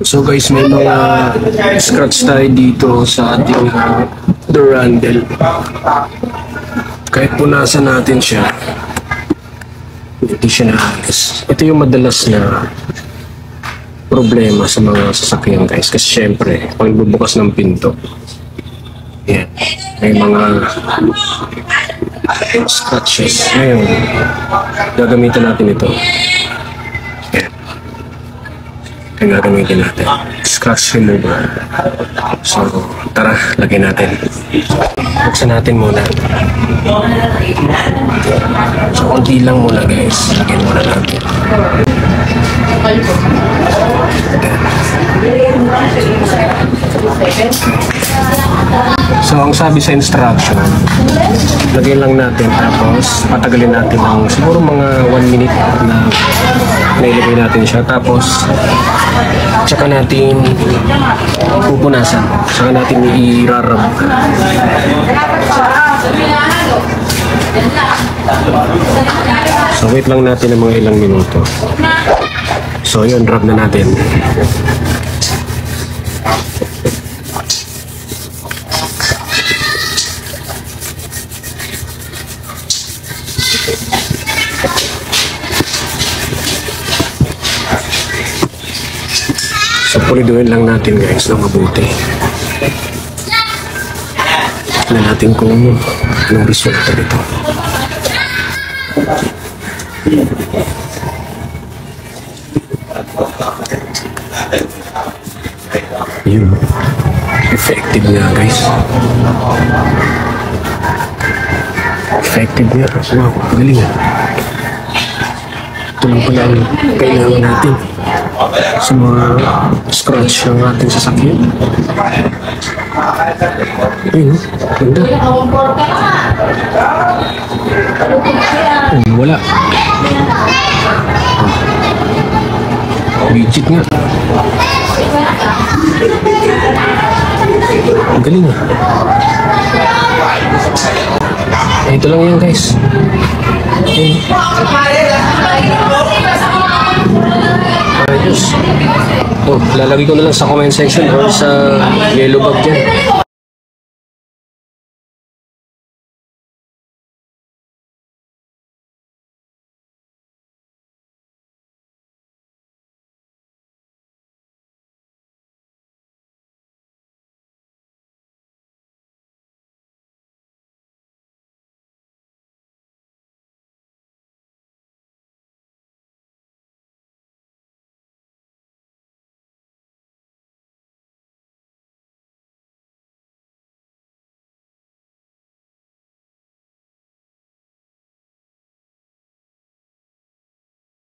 So guys, may mga scratch tayo dito sa ating Durandal. Kahit punasan natin siya, hindi siya naalis. Ito yung madalas na problema sa mga sasakyan guys. Kasi syempre, pag bubukas ng pinto, yan, may mga scratches. Ngayon, gagamitan natin ito. Yan. Yung gagamitin natin. Scratch remover. So, tara, lagyan natin. Buksan natin muna. So, konti lang muna guys. Lagyan muna natin. So, ang sabi sa instruction, lagyan lang natin tapos patagalin natin ng siguro mga 1 minute na nailagay natin siya. Tapos, tsaka natin pupunasan. Tsaka natin i-rarab. So, wait lang natin ng mga ilang minuto. So, yun, rub na natin. So, puliduin lang natin guys na mabuti. Tignan natin kung anong resulta dito. Yun. Effective nga guys. Effective nga. Wow, galing nga. Ito lang pala ang kailangan natin sa mga scratch ng ating sasakyan. Ayun, ganda. Wala. Legit nga. Ang galing ah. Ito lang yan guys. Ayos. Oh, lalagay ko na lang sa comment section or sa yellow bag dyan.